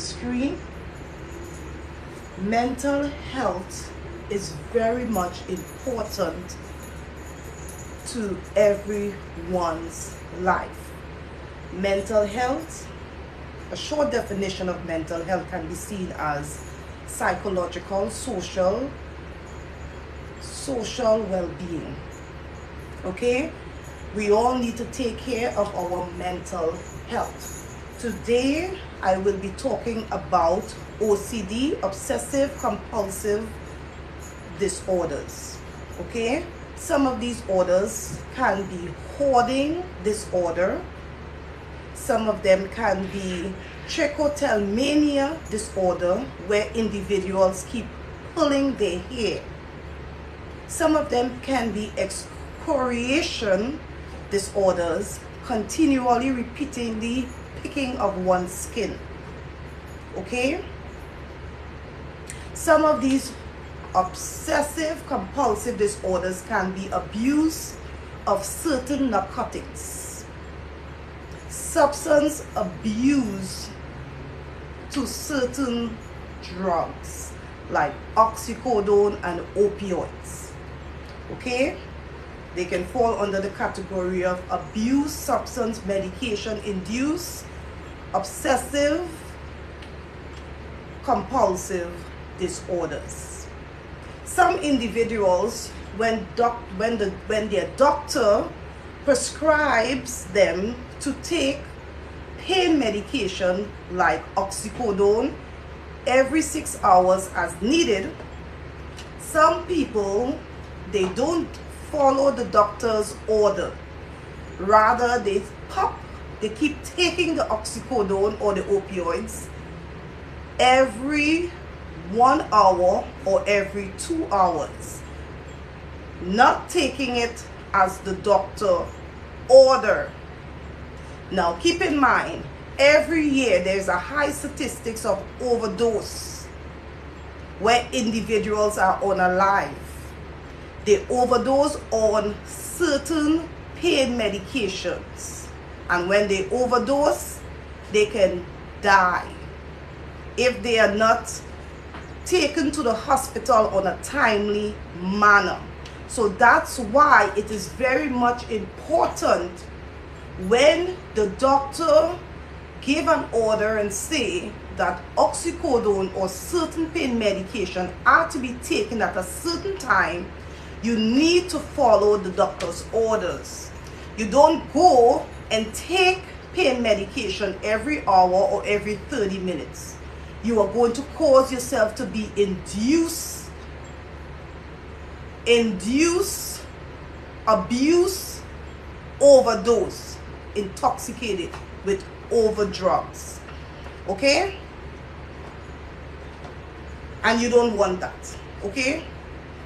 screen, mental health is very much important to everyone's life. Mental health, a short definition of mental health can be seen as psychological, social well-being. Okay? We all need to take care of our mental health. Today, I will be talking about OCD, obsessive compulsive disorders. Okay? Some of these disorders can be hoarding disorder. Some of them can be trichotillomania disorder, where individuals keep pulling their hair. Some of them can be excoriation disorders, continually repeatedly picking of one's skin. Okay? Some of these obsessive compulsive disorders can be abuse of certain narcotics, substance abuse to certain drugs like oxycodone and opioids. Okay? They can fall under the category of abuse, substance, medication induced, obsessive compulsive disorders. Some individuals, when their doctor prescribes them to take pain medication like oxycodone every 6 hours as needed, some people, they don't follow the doctor's order. Rather, they keep taking the oxycodone or the opioids every 1 hour or every 2 hours, not taking it as the doctor order. Now keep in mind, every year there's a high statistics of overdose where individuals are unalive. They overdose on certain pain medications, and when they overdose, they can die if they are not taken to the hospital on a timely manner. So that's why it is very much important when the doctor give an order and say that oxycodone or certain pain medication are to be taken at a certain time, you need to follow the doctor's orders. You don't go and take pain medication every hour or every 30 minutes. You are going to cause yourself to be induced abuse, overdose, intoxicated with overdrugs. Okay? And you don't want that. Okay?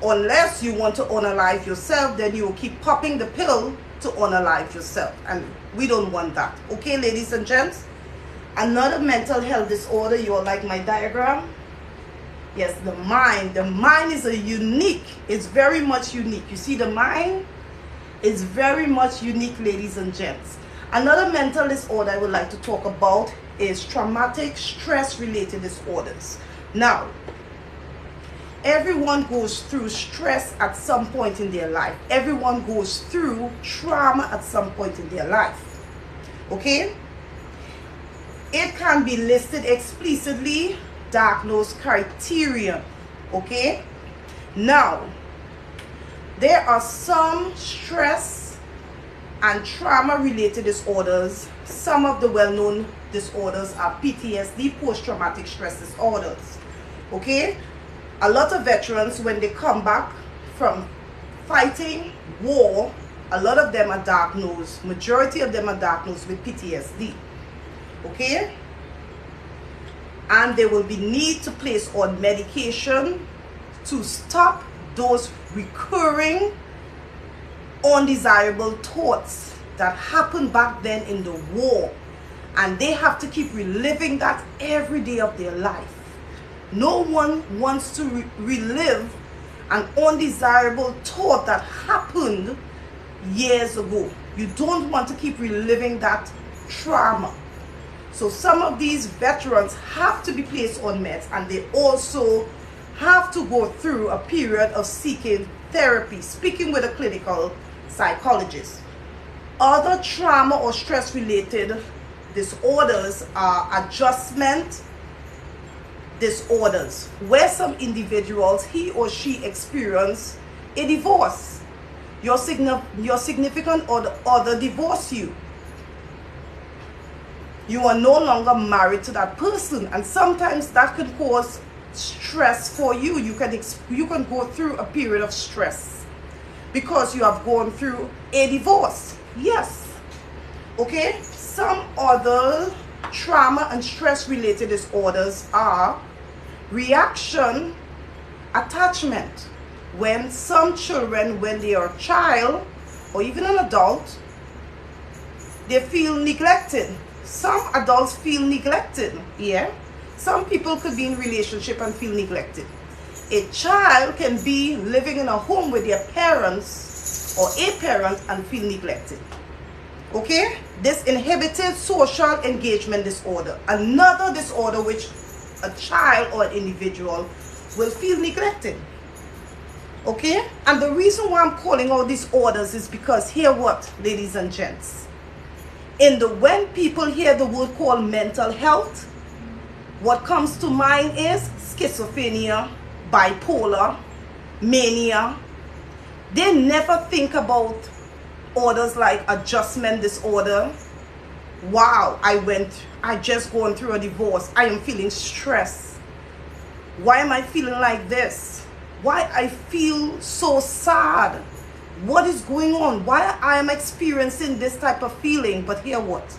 Unless you want to unalive yourself, then you will keep popping the pill to unalive yourself. And we don't want that. Okay, ladies and gents? Another mental health disorder, you all like my diagram? Yes, the mind. The mind is it's very much unique. You see, the mind is very much unique, ladies and gents. Another mental disorder I would like to talk about is traumatic stress related disorders. Now, everyone goes through stress at some point in their life. Everyone goes through trauma at some point in their life. Okay? It can be listed explicitly, diagnosed criteria. Okay? Now, there are some stress and trauma related disorders. Some of the well-known disorders are PTSD, post-traumatic stress disorders. Okay? A lot of veterans, when they come back from fighting war, a lot of them are diagnosed, majority of them are diagnosed with PTSD. Okay? And they will be need to place on medication to stop those recurring undesirable thoughts that happened back then in the war. And they have to keep reliving that every day of their life. No one wants to relive an undesirable thought that happened years ago. You don't want to keep reliving that trauma. So some of these veterans have to be placed on meds, and they also have to go through a period of seeking therapy, speaking with a clinical psychologist. Other trauma or stress related disorders are adjustment disorders, where some individuals, he or she experience a divorce. Your significant other divorce you. You are no longer married to that person, and sometimes that can cause stress for you. You can go through a period of stress because you have gone through a divorce. Yes. Okay. Some other trauma and stress related disorders are reaction attachment. When some children, when they are a child or even an adult, they feel neglected. Some adults feel neglected. Yeah. Some people could be in relationship and feel neglected. A child can be living in a home with their parents or a parent and feel neglected. Okay? This inhibited social engagement disorder. Another disorder which a child or an individual will feel neglected. Okay? And the reason why I'm calling out disorders is because hear what, ladies and gents. When people hear the word called mental health, what comes to mind is schizophrenia, bipolar, mania. They never think about orders like adjustment disorder. Wow, I just gone through a divorce. I am feeling stress. Why am I feeling like this? Why I feel so sad? What is going on? Why I am experiencing this type of feeling? But hear what?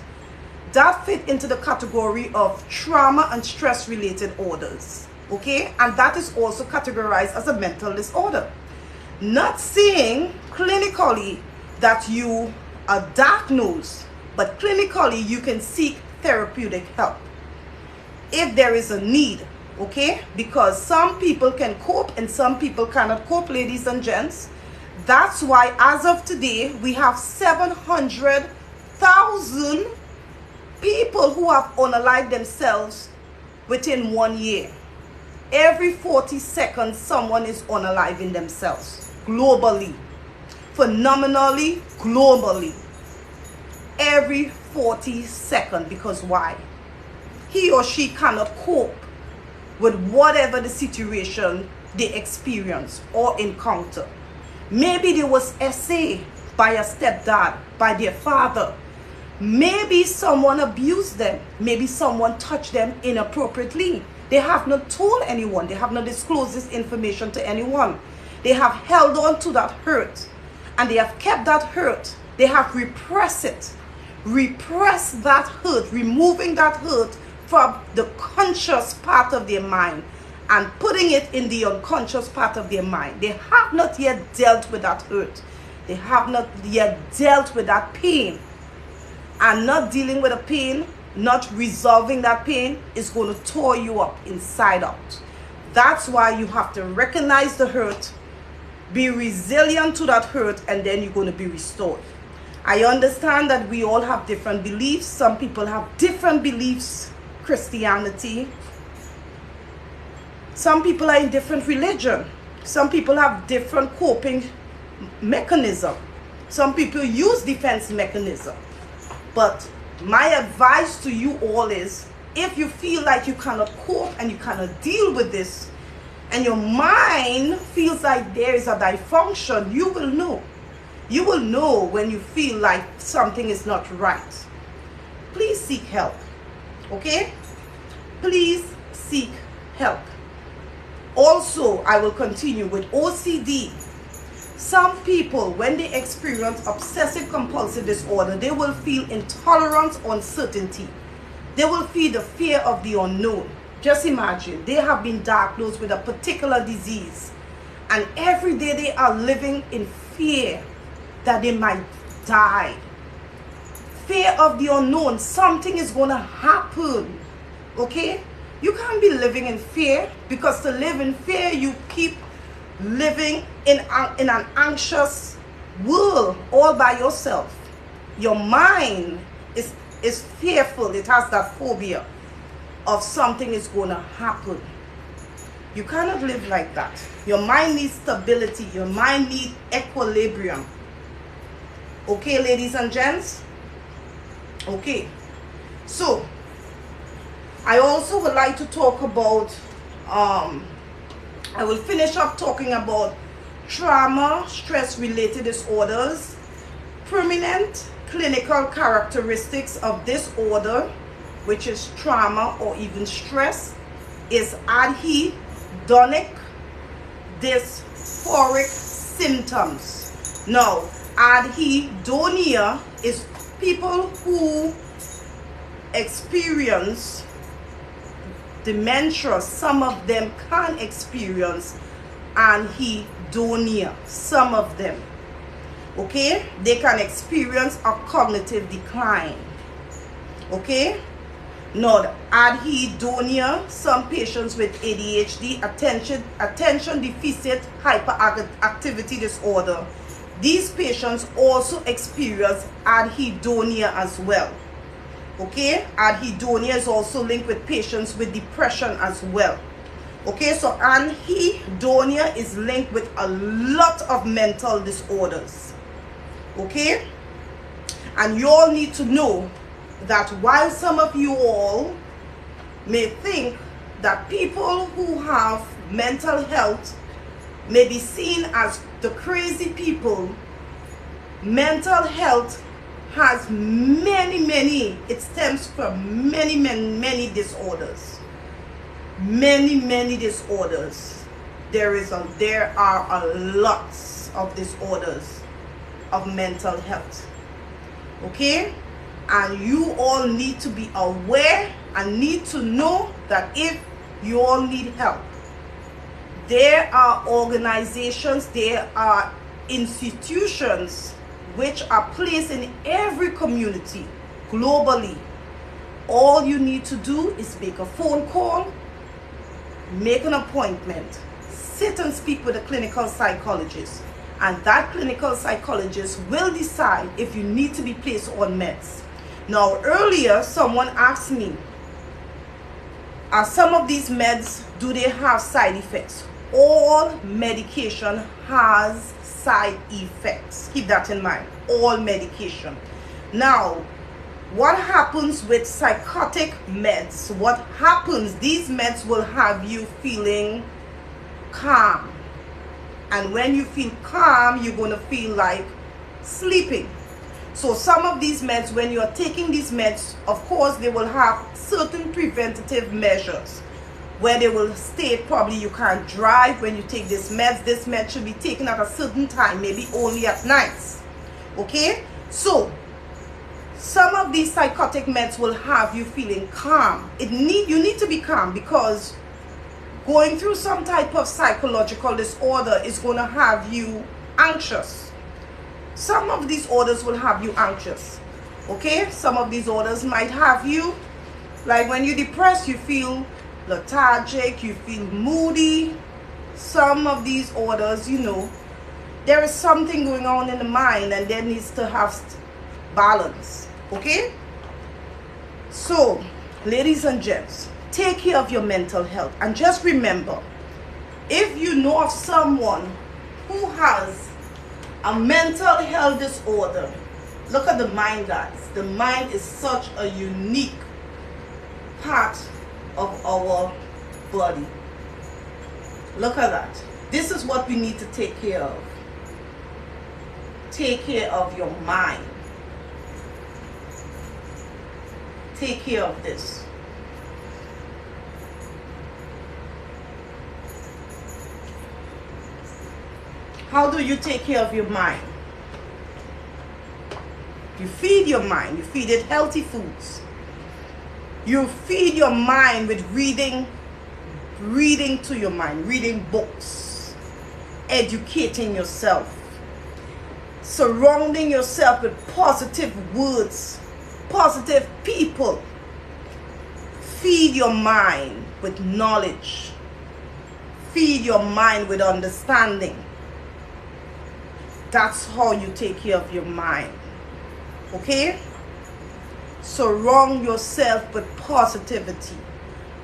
That fit into the category of trauma and stress related orders. Okay? And that is also categorized as a mental disorder. Not saying clinically that you are diagnosed, but clinically you can seek therapeutic help if there is a need. Okay? Because some people can cope and some people cannot cope, ladies and gents. That's why as of today we have 700,000 people who have unalived themselves within 1 year. Every 40 seconds someone is unaliving themselves globally. Phenomenally, globally. Every 40 seconds. Because why? He or she cannot cope with whatever the situation they experience or encounter. Maybe there was SA by a stepdad, by their father. Maybe someone abused them. Maybe someone touched them inappropriately. They have not told anyone. They have not disclosed this information to anyone. They have held on to that hurt. And they have kept that hurt. They have repressed it. Repressed that hurt. Removing that hurt from the conscious part of their mind and putting it in the unconscious part of their mind. They have not yet dealt with that hurt. They have not yet dealt with that pain. And not dealing with the pain, not resolving that pain is going to tear you up inside out. That's why you have to recognize the hurt, be resilient to that hurt, and then you're going to be restored. I understand that we all have different beliefs. Some people have different beliefs, Christianity. Some people are in different religion. Some people have different coping mechanism. Some people use defense mechanism. But my advice to you all is, if you feel like you cannot cope and you cannot deal with this, and your mind feels like there is a dysfunction, you will know. You will know when you feel like something is not right. Please seek help. Okay? Please seek help. Also, I will continue with OCD. Some people, when they experience obsessive compulsive disorder, they will feel intolerance, uncertainty. They will feel the fear of the unknown. Just imagine, they have been diagnosed with a particular disease, and every day they are living in fear that they might die. Fear of the unknown. Something is going to happen. Okay? You can't be living in fear, because to live in fear, you keep living in an anxious world all by yourself. Your mind is is fearful. It has that phobia of something is going to happen. You cannot live like that. Your mind needs stability. Your mind needs equilibrium. Okay, ladies and gents? Okay. So, I also would like to talk about, I will finish up talking about trauma, stress-related disorders, prominent clinical characteristics of disorder, which is trauma or even stress, is anhedonic dysphoric symptoms. Now, anhedonia is people who experience dementia. Some of them can experience anhedonia. Some of them. Okay? They can experience a cognitive decline. Okay? Now, anhedonia, some patients with ADHD, attention deficit hyperactivity disorder, these patients also experience anhedonia as well. Okay, anhedonia is also linked with patients with depression as well. Okay, so anhedonia is linked with a lot of mental disorders. Okay, and you all need to know that while some of you all may think that people who have mental health may be seen as the crazy people, mental health has many, it stems from many disorders. Many disorders. There are a lot of disorders of mental health. Okay? And you all need to be aware and need to know that if you all need help, there are organizations, there are institutions which are placed in every community globally. All you need to do is make a phone call, make an appointment, sit and speak with a clinical psychologist, and that clinical psychologist will decide if you need to be placed on meds. Now, earlier someone asked me, are some of these meds, do they have side effects? All medication has side effects. Keep that in mind. All medication. Now, what happens with psychotic meds? What happens? These meds will have you feeling calm. And when you feel calm, you're going to feel like sleeping. So some of these meds, when you are taking these meds, of course, they will have certain preventative measures where they will state probably you can't drive when you take this meds. This med should be taken at a certain time, maybe only at nights. Okay? So, some of these psychotic meds will have you feeling calm. You need to be calm because going through some type of psychological disorder is going to have you anxious. Some of these orders will have you anxious. Okay? Some of these orders might have you, like when you're depressed, you feel lethargic, you feel moody. Some of these orders, you know, there is something going on in the mind and there needs to have balance. Okay? So, ladies and gents, take care of your mental health. And just remember, if you know of someone who has a mental health disorder, look at the mind, guys. The mind is such a unique part of our body. Look at that. This is what we need to take care of. Take care of your mind. Take care of this. How do you take care of your mind? You feed your mind. You feed it healthy foods. You feed your mind with reading to your mind, reading books, educating yourself, surrounding yourself with positive words, positive people. Feed your mind with knowledge. Feed your mind with understanding. That's how you take care of your mind. Okay? Surround yourself with positivity.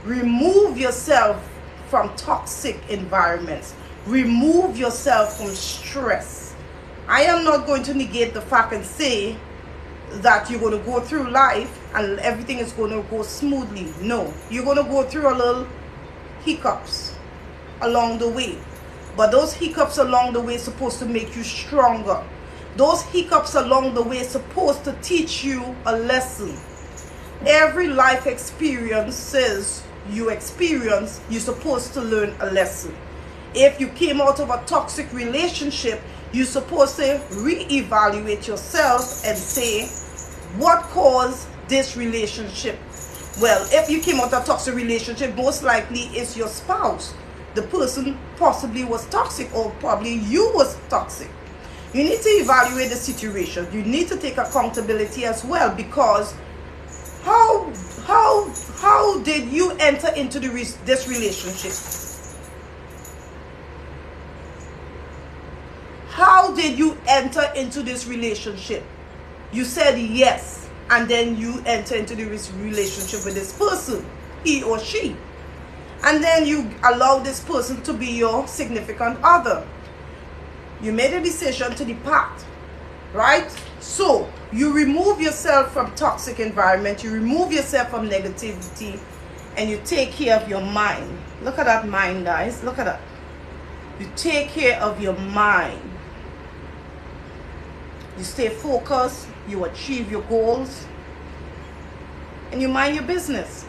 Remove yourself from toxic environments. Remove yourself from stress. I am not going to negate the fact and say that you're going to go through life and everything is going to go smoothly. No, you're going to go through a little hiccups along the way. But those hiccups along the way are supposed to make you stronger. Those hiccups along the way are supposed to teach you a lesson. Every life experiences you experience, you're supposed to learn a lesson. If you came out of a toxic relationship, you're supposed to reevaluate yourself and say, what caused this relationship? Well, if you came out of a toxic relationship, most likely it's your spouse. The person possibly was toxic, or probably you was toxic. You need to evaluate the situation. You need to take accountability as well, because how did you enter into this relationship? How did you enter into this relationship? You said yes, and then you enter into this relationship with this person, he or she. And then you allow this person to be your significant other. You made a decision to depart, right? So you remove yourself from toxic environment, you remove yourself from negativity, and you take care of your mind. Look at that mind, guys. Look at that. You take care of your mind. You stay focused, you achieve your goals, and you mind your business.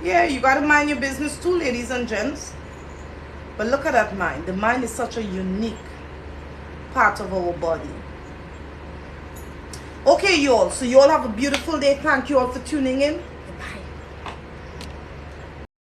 Yeah, you got to mind your business too, ladies and gents. But look at that mind. The mind is such a unique part of our body. Okay, you all. So you all have a beautiful day. Thank you all for tuning in.